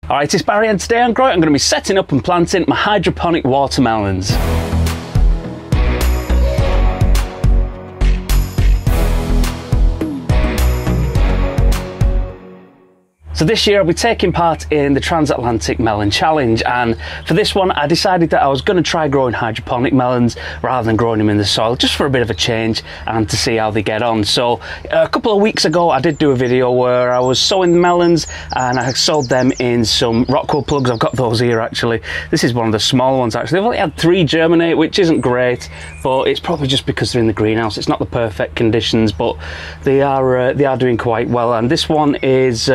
Alright, it's Barry and today I'm going to be setting up and planting my hydroponic watermelons. So this year I'll be taking part in the Transatlantic Melon Challenge, and for this one I decided that I was going to try growing hydroponic melons rather than growing them in the soil, just for a bit of a change and to see how they get on. So a couple of weeks ago I did do a video where I was sowing the melons and I sowed them in some rockwool plugs. I've got those here actually. This is one of the smaller ones actually. They've only had 3 germinate, which isn't great, but it's probably just because they're in the greenhouse. It's not the perfect conditions, but they are doing quite well. And this one is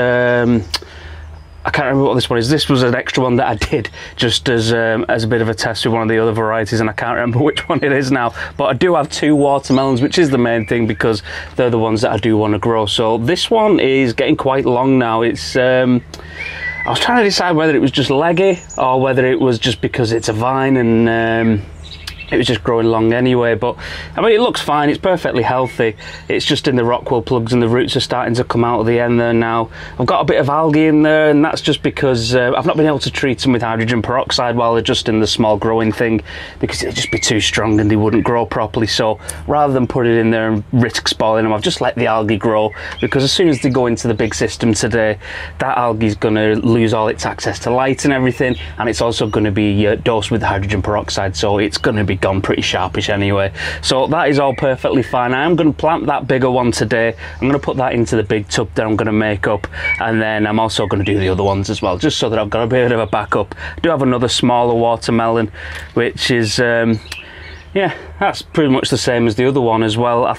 I can't remember what this one is. This was an extra one that I did just as a bit of a test with one of the other varieties, and I can't remember which one it is now. But I do have 2 watermelons, which is the main thing because they're the ones that I do want to grow. So this one is getting quite long now. It's I was trying to decide whether it was just leggy or whether it was just because it's a vine and it was just growing long anyway. But I mean, it looks fine, it's perfectly healthy. It's just in the rockwool plugs and the roots are starting to come out of the end there now. I've got a bit of algae in there, and that's just because I've not been able to treat them with hydrogen peroxide while they're just in the small growing thing, because it'd just be too strong and they wouldn't grow properly. So rather than put it in there and risk spoiling them, I've just let the algae grow, because as soon as they go into the big system today, that algae is going to lose all its access to light and everything, and it's also going to be dosed with hydrogen peroxide, so it's going to be gone pretty sharpish anyway. So that is all perfectly fine. I am going to plant that bigger one today. I'm going to put that into the big tub that I'm going to make up, and then I'm also going to do the other ones as well, just so that I've got a bit of a backup. I do have another smaller watermelon, which is yeah, that's pretty much the same as the other one as well. I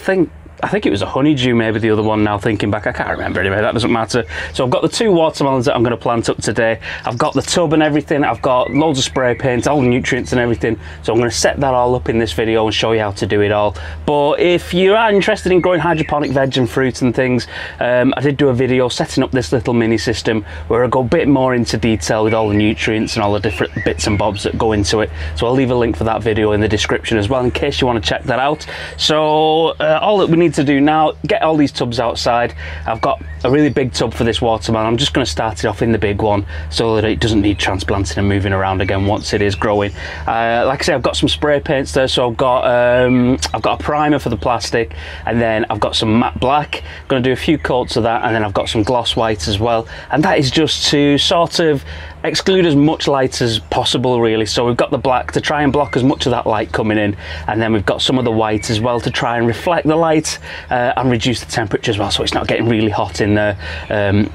think it was a honeydew, maybe the other one, now thinking back. I can't remember anyway, that doesn't matter. So I've got the 2 watermelons that I'm going to plant up today. I've got the tub and everything. I've got loads of spray paint, all the nutrients and everything. So I'm going to set that all up in this video and show you how to do it all. But if you are interested in growing hydroponic veg and fruit and things, I did do a video setting up this little mini system where I go a bit more into detail with all the nutrients and all the different bits and bobs that go into it. So I'll leave a link for that video in the description as well, in case you want to check that out. So all that we need to do now, get all these tubs outside. I've got a really big tub for this watermelon. I'm just going to start it off in the big one so that it doesn't need transplanting and moving around again once it is growing. Like I say, I've got some spray paints there, so I've got a primer for the plastic, and then I've got some matte black. I'm going to do a few coats of that, and then I've got some gloss white as well, and that is just to sort of exclude as much light as possible, really. So we've got the black to try and block as much of that light coming in, and then we've got some of the white as well to try and reflect the light and reduce the temperature as well, so it's not getting really hot in there,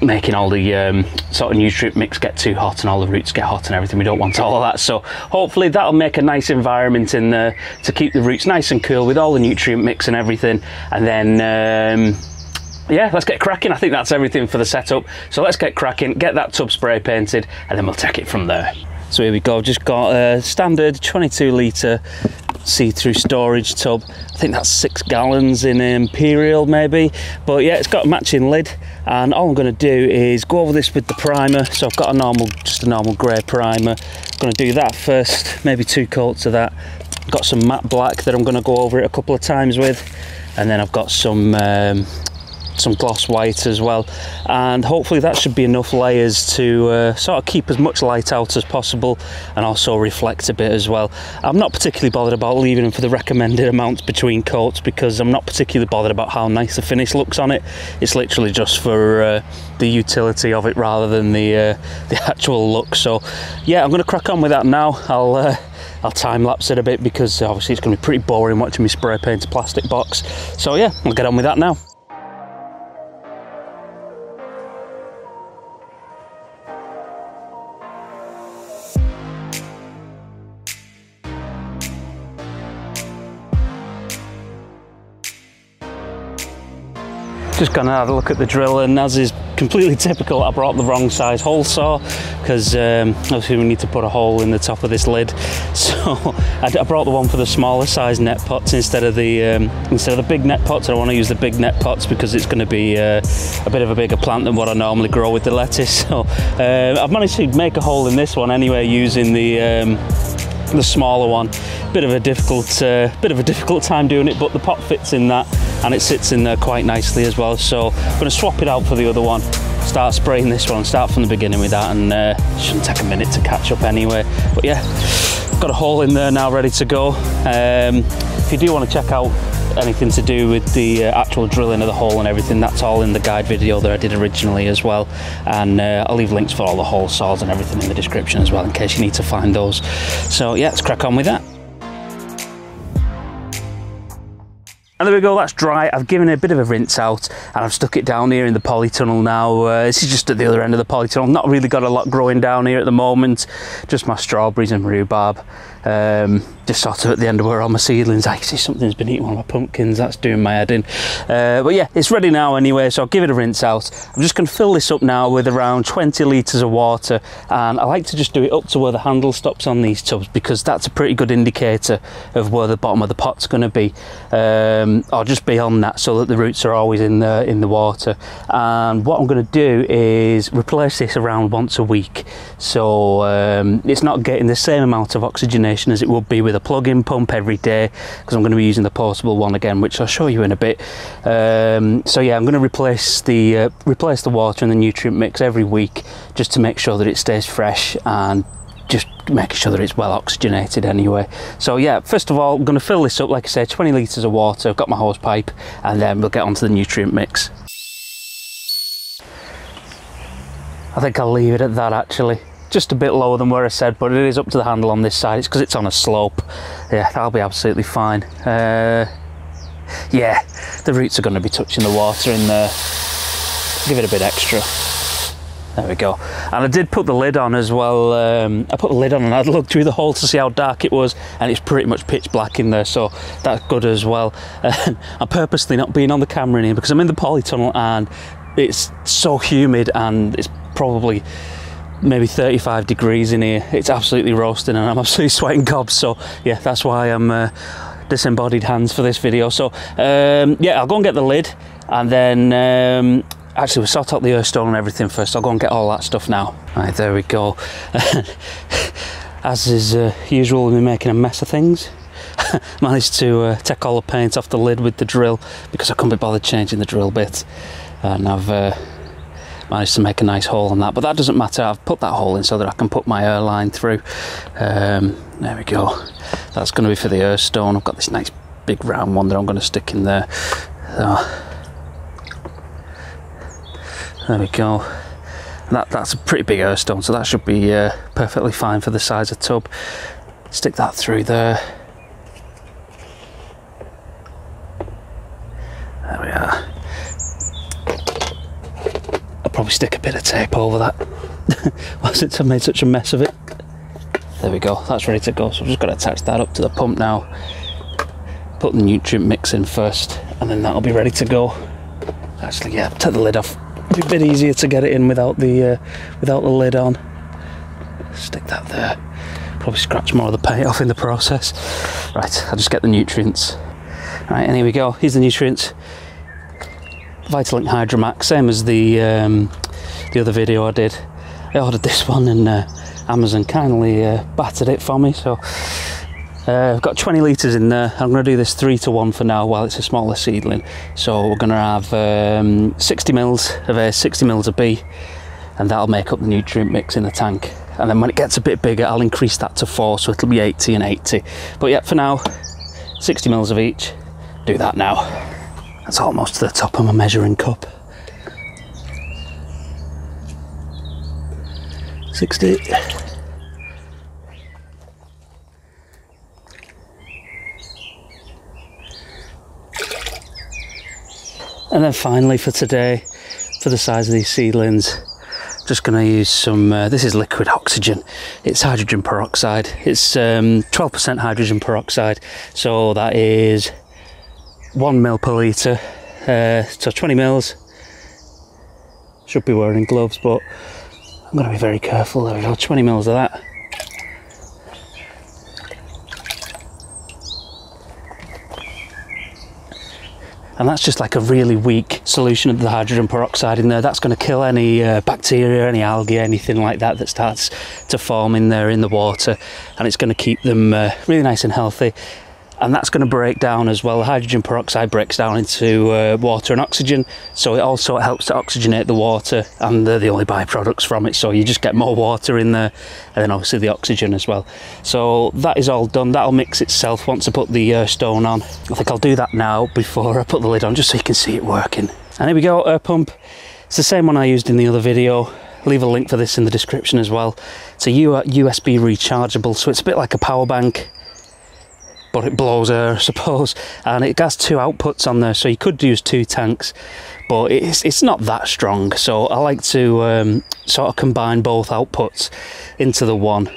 making all the sort of nutrient mix get too hot and all the roots get hot and everything. We don't want all of that. So hopefully that'll make a nice environment in there to keep the roots nice and cool with all the nutrient mix and everything. And then yeah, let's get cracking. I think that's everything for the setup. So let's get cracking, get that tub spray painted, and then we'll take it from there. So here we go, just got a standard 22 litre see-through storage tub. I think that's 6 gallons in Imperial maybe, but yeah, it's got a matching lid, and all I'm going to do is go over this with the primer. So I've got just a normal grey primer. I'm going to do that first, maybe 2 coats of that. I've got some matte black that I'm going to go over it a couple of times with, and then I've got some gloss white as well, and hopefully that should be enough layers to sort of keep as much light out as possible and also reflect a bit as well. I'm not particularly bothered about leaving them for the recommended amounts between coats, because I'm not particularly bothered about how nice the finish looks on it. It's literally just for the utility of it rather than the actual look. So yeah, I'm going to crack on with that now. I'll time lapse it a bit, because obviously it's going to be pretty boring watching me spray paint a plastic box. So yeah, I'll get on with that now. Just gonna have a look at the drill, and as is completely typical, I brought the wrong size hole saw, because obviously we need to put a hole in the top of this lid. So I brought the one for the smaller size net pots instead of the big net pots. I don't want to use the big net pots because it's going to be a bit of a bigger plant than what I normally grow with the lettuce. So I've managed to make a hole in this one anyway using the smaller one. Bit of a difficult time doing it, but the pot fits in that and it sits in there quite nicely as well. So I'm going to swap it out for the other one. start spraying this one, start from the beginning with that, and it shouldn't take a minute to catch up anyway. But yeah, got a hole in there now ready to go. If you do want to check out anything to do with the actual drilling of the hole and everything, that's all in the guide video that I did originally as well, and I'll leave links for all the hole saws and everything in the description as well in case you need to find those. So yeah, let's crack on with that. And there we go, that's dry. I've given it a bit of a rinse out and I've stuck it down here in the polytunnel now. This is just at the other end of the polytunnel. Not really got a lot growing down here at the moment, just my strawberries and rhubarb. Just sort of at the end of where all my seedlings. I see something's been eating one of my pumpkins, that's doing my head in. But yeah, it's ready now anyway, so I'll give it a rinse out. I'm just going to fill this up now with around 20 litres of water, and I like to just do it up to where the handle stops on these tubs, because that's a pretty good indicator of where the bottom of the pot's going to be, or just beyond that, so that the roots are always in the water. And what I'm going to do is replace this around once a week, so it's not getting the same amount of oxygenation as it would be with a plug-in pump every day, because I'm going to be using the portable one again, which I'll show you in a bit. So yeah, I'm going to replace the water and the nutrient mix every week, just to make sure that it stays fresh and just making sure that it's well oxygenated anyway. So yeah, first of all, I'm going to fill this up, like I said, 20 litres of water. I've got my hose pipe, and then we'll get onto the nutrient mix. I think I'll leave it at that actually. Just a bit lower than where I said, but it is up to the handle on this side. It's because it's on a slope. Yeah, that'll be absolutely fine. Yeah, the roots are going to be touching the water in there. Give it a bit extra. There we go. And I did put the lid on as well. I put the lid on and I looked through the hole to see how dark it was, and it's pretty much pitch black in there, so that's good as well. I'm purposely not being on the camera in here because I'm in the polytunnel and it's so humid, and it's probably maybe 35 degrees in here. It's absolutely roasting and I'm absolutely sweating gobs, so yeah, that's why I'm disembodied hands for this video. So yeah, I'll go and get the lid, and then actually we'll sort out the earth stone and everything first. I'll go and get all that stuff now. Right, there we go. As is usual, we've been making a mess of things. Managed to take all the paint off the lid with the drill because I couldn't be bothered changing the drill bit, and I've managed to make a nice hole on that, but that doesn't matter. I've put that hole in so that I can put my air line through. There we go. That's going to be for the earth stone. I've got this nice big round one that I'm going to stick in there. So, there we go. And that's a pretty big earth stone, so that should be perfectly fine for the size of tub. Stick that through there. There we are. Probably stick a bit of tape over that since I've made such a mess of it. There we go, that's ready to go. So I've just got to attach that up to the pump now, put the nutrient mix in first, and then that'll be ready to go. Actually, yeah, take the lid off. It'll be a bit easier to get it in without the lid on. Stick that there. Probably scratch more of the paint off in the process. Right, I'll just get the nutrients. Right, and here we go. Here's the nutrients. Vitalink Hydromax, same as the other video I did. I ordered this one and Amazon kindly battered it for me, so I've got 20 litres in there. I'm going to do this 3-to-1 for now while it's a smaller seedling. So we're going to have 60 mils of A, 60 mils of B, and that'll make up the nutrient mix in the tank. And then when it gets a bit bigger, I'll increase that to 4, so it'll be 80 and 80. But yeah, for now, 60 mils of each. Do that now. That's almost to the top of my measuring cup. 60. And then finally for today, for the size of these seedlings, just going to use some, this is liquid oxygen. It's hydrogen peroxide. It's 12% hydrogen peroxide, so that is 1 mil per litre, so 20 mils. Should be wearing gloves, but I'm going to be very careful. There we go, 20 mils of that. And that's just like a really weak solution of the hydrogen peroxide in there. That's going to kill any bacteria, any algae, anything like that that starts to form in there in the water, and it's going to keep them really nice and healthy. and that's going to break down as well. Hydrogen peroxide breaks down into water and oxygen, so it also helps to oxygenate the water, and they're the only byproducts from it, so you just get more water in there, and then obviously the oxygen as well. So that is all done. That'll mix itself once I put the stone on. I think I'll do that now before I put the lid on, just so you can see it working. And here we go, air pump. It's the same one I used in the other video. Leave a link for this in the description as well. It's a USB rechargeable, so it's a bit like a power bank, but it blows air, I suppose. And it has 2 outputs on there, so you could use 2 tanks, but it's not that strong. So I like to sort of combine both outputs into the one,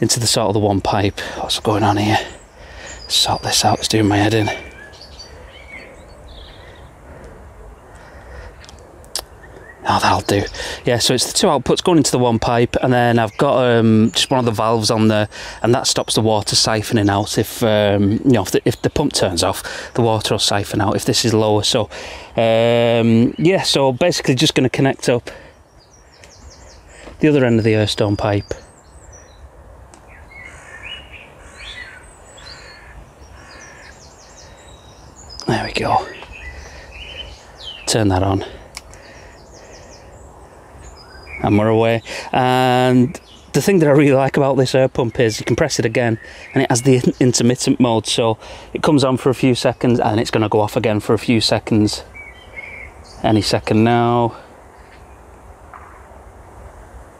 into the sort of the one pipe. What's going on here? Sort this out, it's doing my head in. Oh, that'll do. Yeah, so it's the 2 outputs going into the one pipe, and then I've got just one of the valves on there, and that stops the water siphoning out. If you know, if the pump turns off, the water will siphon out if this is lower. So yeah, so basically just going to connect up the other end of the airstone pipe. There we go. Turn that on. And we're away. And the thing that I really like about this air pump is you can press it again and it has the intermittent mode, so it comes on for a few seconds and it's going to go off again for a few seconds. Any second now.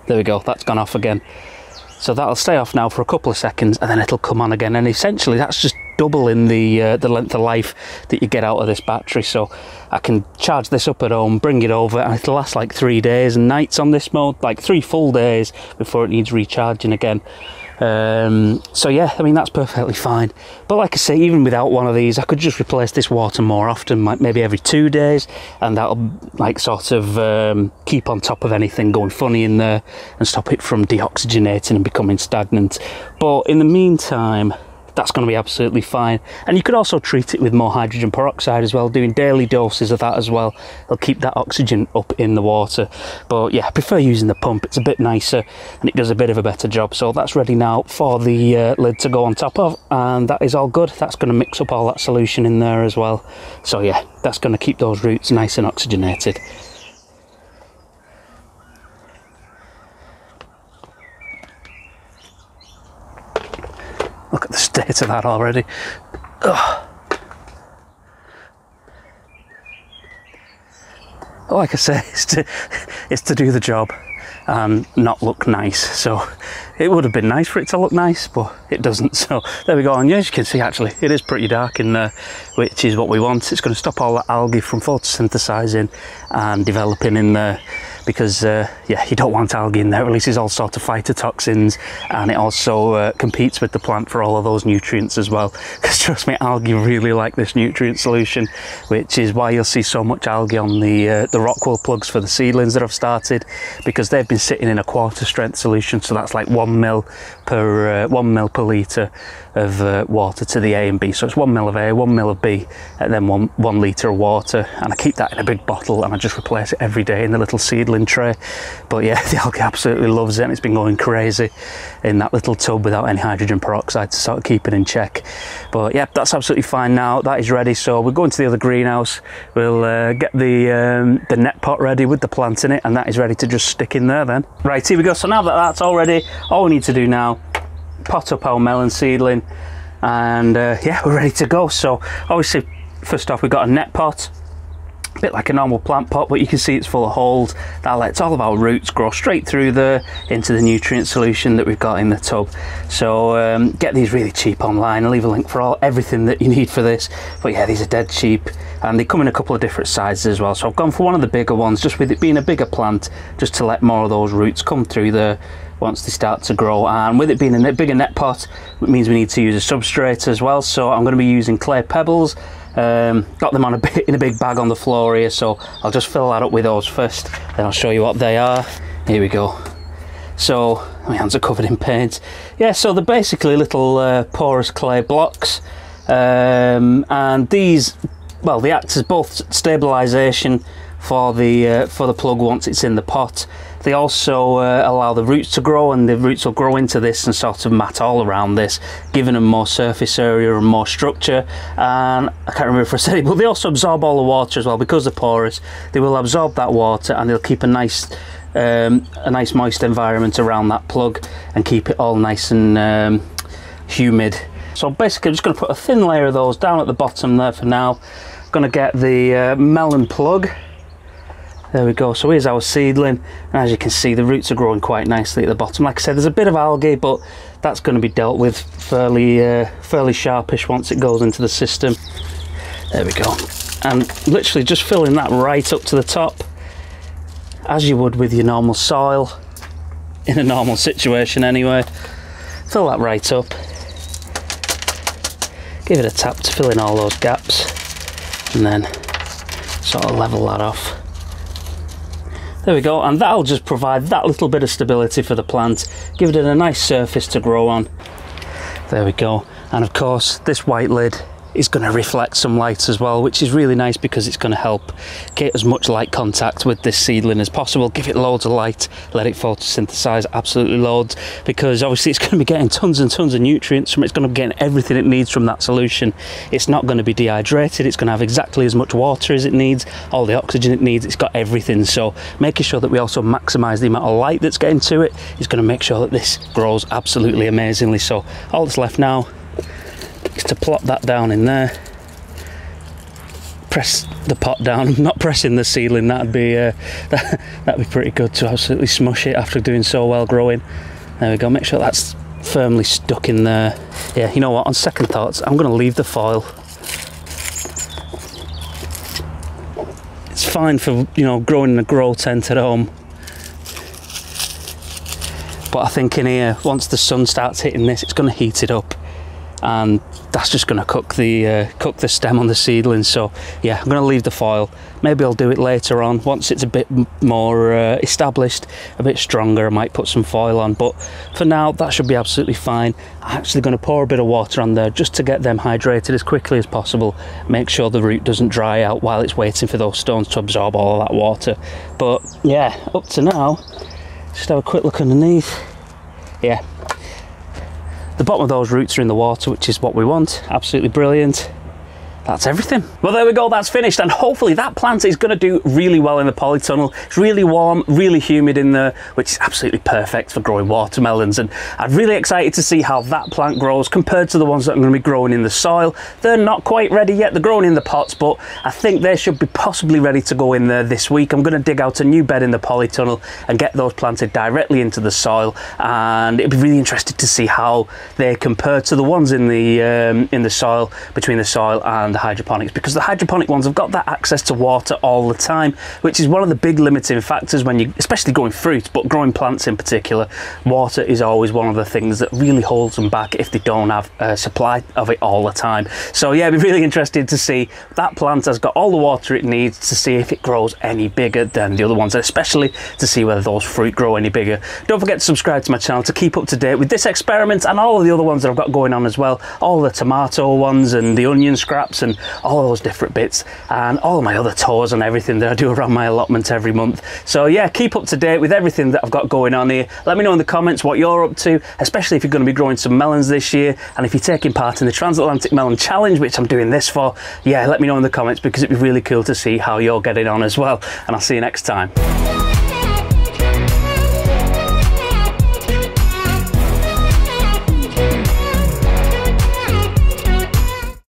There we go, that's gone off again. So that'll stay off now for a couple of seconds and then it'll come on again, and essentially that's just doubling the length of life that you get out of this battery. So I can charge this up at home, bring it over, and it'll last like 3 days and nights on this mode, like 3 full days before it needs recharging again. So yeah, I mean, that's perfectly fine. But like I say, even without one of these, I could just replace this water more often, like maybe every 2 days, and that'll like sort of keep on top of anything going funny in there and stop it from deoxygenating and becoming stagnant. But in the meantime, that's going to be absolutely fine. And you could also treat it with more hydrogen peroxide as well, doing daily doses of that as well. It'll keep that oxygen up in the water. But yeah, I prefer using the pump. It's a bit nicer and it does a bit of a better job. So that's ready now for the lid to go on top of, and that is all good. That's going to mix up all that solution in there as well. So yeah, that's going to keep those roots nice and oxygenated. Look at the state of that already. Ugh. Like I say, it's to do the job and not look nice. So it would have been nice for it to look nice, but it doesn't. So there we go. And as you can see, actually, it is pretty dark in there, which is what we want. It's going to stop all that algae from photosynthesizing and developing in there, because yeah, you don't want algae in there. It releases all sorts of phytotoxins, and it also competes with the plant for all of those nutrients as well. Because trust me, algae really like this nutrient solution, which is why you'll see so much algae on the rockwool plugs for the seedlings that I've started, because they've been sitting in a quarter strength solution. So that's like 1 ml per 1 ml per litre of water to the A and B. So it's 1 ml of A, 1 ml of B, and then 1 litre of water. And I keep that in a big bottle and I just replace it every day in the little seedling tray. But yeah, the algae absolutely loves it, and it's been going crazy in that little tub without any hydrogen peroxide to sort of keep it in check. But yeah, that's absolutely fine now. That is ready. So we'll go into the other greenhouse. We'll get the net pot ready with the plant in it, and that is ready to just stick in there then. Right, here we go. So now that that's all ready, all we need to do now, pot up our melon seedling, and yeah, we're ready to go. So obviously, first off, we've got a net pot, a bit like a normal plant pot, but you can see it's full of holes. That lets all of our roots grow straight through there into the nutrient solution that we've got in the tub. So get these really cheap online. I'll leave a link for everything that you need for this. But yeah, these are dead cheap, and they come in a couple of different sizes as well. So I've gone for one of the bigger ones, just with it being a bigger plant, just to let more of those roots come through there once they start to grow. And with it being a bigger net pot, it means we need to use a substrate as well. So I'm going to be using clay pebbles. Got them on in a big bag on the floor here, so I'll just fill that up with those first, then I'll show you what they are. Here we go. So my hands are covered in paint. Yeah, so they're basically little porous clay blocks, and these, well, they act as both stabilization for the plug once it's in the pot. They also allow the roots to grow, and the roots will grow into this and sort of mat all around this, giving them more surface area and more structure. And I can't remember if I said it, but they also absorb all the water as well. Because they're porous, they will absorb that water, and they'll keep a nice moist environment around that plug and keep it all nice and humid. So basically I'm just going to put a thin layer of those down at the bottom there for now. I'm going to get the melon plug. There we go. So here's our seedling, and as you can see, the roots are growing quite nicely at the bottom. Like I said, there's a bit of algae, but that's going to be dealt with fairly sharpish once it goes into the system. There we go. And literally just filling that right up to the top, as you would with your normal soil, in a normal situation anyway. Fill that right up. Give it a tap to fill in all those gaps, and then sort of level that off. There we go, and that'll just provide that little bit of stability for the plant, give it a nice surface to grow on. There we go. And of course this white lid is going to reflect some light as well, which is really nice because it's going to help get as much light contact with this seedling as possible. Give it loads of light, let it photosynthesize absolutely loads, because obviously it's going to be getting tons and tons of nutrients from it. It's going to be getting everything it needs from that solution. It's not going to be dehydrated. It's going to have exactly as much water as it needs, all the oxygen it needs. It's got everything. So making sure that we also maximize the amount of light that's getting to it is going to make sure that this grows absolutely amazingly. So all that's left now is to plop that down in there, press the pot down. I'm not pressing the seedling, that'd be pretty good to absolutely smush it after doing so well growing. There we go, make sure that's firmly stuck in there. Yeah, you know what, on second thoughts, I'm going to leave the foil. It's fine for, you know, growing in a grow tent at home, but I think in here, once the sun starts hitting this, it's going to heat it up, and that's just going to cook the stem on the seedling. So yeah, I'm going to leave the foil. Maybe I'll do it later on once it's a bit more established, a bit stronger. I might put some foil on, but for now that should be absolutely fine. I'm actually going to pour a bit of water on there just to get them hydrated as quickly as possible, make sure the root doesn't dry out while it's waiting for those stones to absorb all of that water. But yeah, up to now, just have a quick look underneath. Yeah, the bottom of those roots are in the water, which is what we want. Absolutely brilliant. That's everything. Well, there we go, that's finished, and hopefully that plant is going to do really well in the polytunnel. It's really warm, really humid in there, which is absolutely perfect for growing watermelons, and I'm really excited to see how that plant grows compared to the ones that I'm going to be growing in the soil. They're not quite ready yet, they're growing in the pots, but I think they should be possibly ready to go in there this week. I'm going to dig out a new bed in the polytunnel and get those planted directly into the soil, and it'd be really interesting to see how they compare to the ones in the soil, between the soil and the hydroponics, because the hydroponic ones have got that access to water all the time, which is one of the big limiting factors when you, especially growing fruit, but growing plants in particular. Water is always one of the things that really holds them back if they don't have a supply of it all the time. So yeah, it'd be really interesting to see that plant has got all the water it needs, to see if it grows any bigger than the other ones, and especially to see whether those fruit grow any bigger. Don't forget to subscribe to my channel to keep up to date with this experiment and all of the other ones that I've got going on as well, all the tomato ones and the onion scraps and all those different bits, and all of my other tours and everything that I do around my allotment every month. So yeah, keep up to date with everything that I've got going on here. Let me know in the comments what you're up to, especially if you're going to be growing some melons this year, and if you're taking part in the Transatlantic Melon Challenge, which I'm doing this for. Yeah, let me know in the comments, because it'd be really cool to see how you're getting on as well, and I'll see you next time.